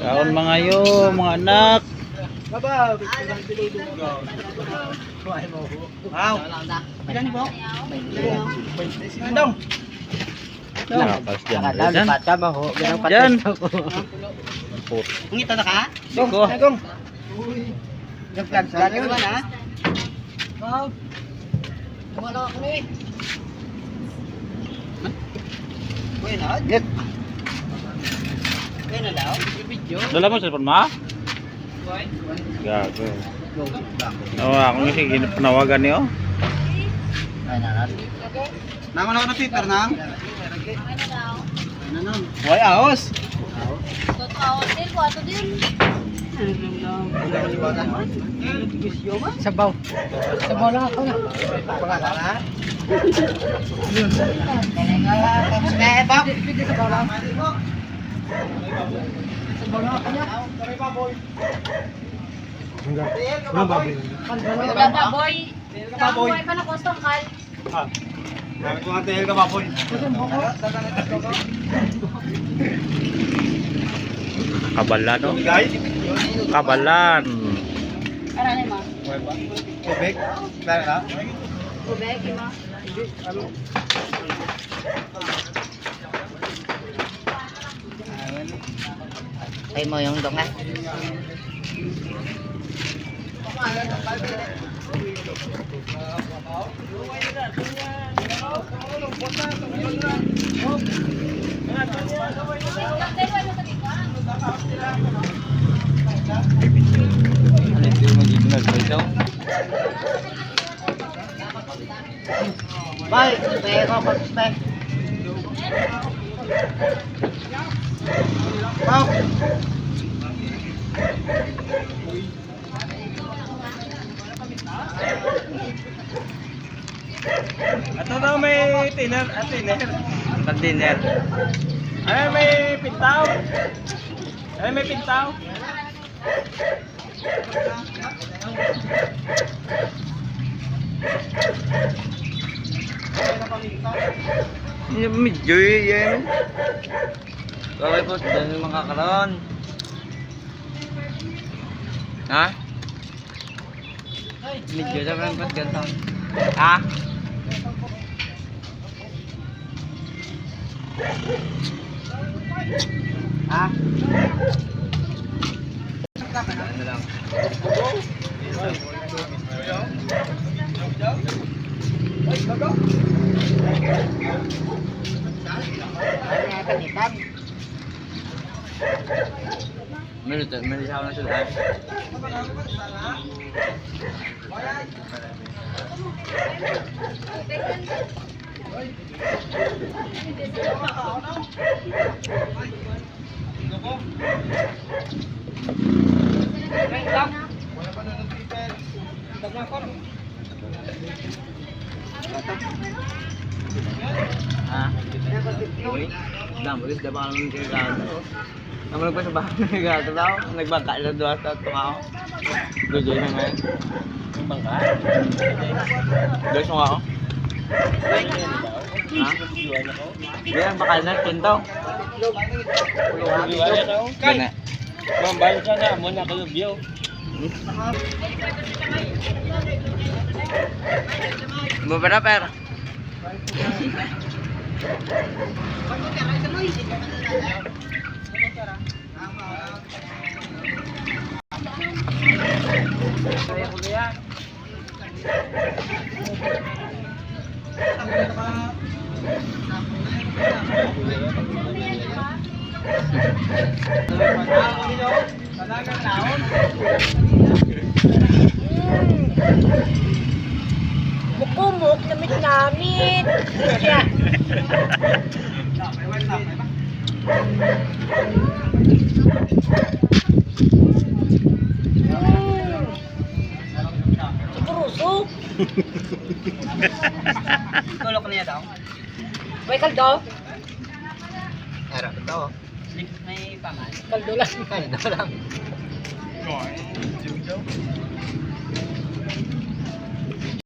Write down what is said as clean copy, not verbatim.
Kaon mga yo, mga anak. Baba. Wow. Ilan po? Dong. Nakapas dyan. Dyan. Dyan. Ngita na ka? Siko. Gong. Yung plan sa akin naman ha? Wow. Wala ako na eh. Kuya na? Get. Kuya na daw? Video? Dala mo cellphone mo? Gago. Ako nga sige panawagan niyo. Nangon ako na paper nang? Why ahos? Sabaw. Sabaw lang ako na. Pangakala? Sabaw lang. Sabaw lang ako na. Baboy. Baboy pa na kostong kal. Kami ko ang tehel ka baboy. Kabalan no? Kabalan. Arane mo. Tubig? Dara na? Ubek mo. Ay mo yung donga. Bye, pero ko spek. Wow! Ato daw may tiner at tiner. Ang dinner. Ay may pintaw. Ay may pintaw. Medyo yan. Kaway po, dyan yung makakaroon. Ha? Medyo sa mga po, ganito. Ha? Ha? Ano lang. Meron ako na sila. Ah, uy, dapat dapat naman kayo gano'n. Naman pa sa bahay ng gato daw, nagbangka lang doon sa tungaw. Doon na ngayon. Bangka? Doon nga ako. Ha? Yan, bakal na, pinto. Kan? Mambayo ka na, muna kalubyo. Bubara per. Kaya ko yan. Mukumuk, namit-namit. Siya. Kurusok. Tulok niya daw. May kaldo. Harap ito. May paman. Kaldo lang. Kaldo lang.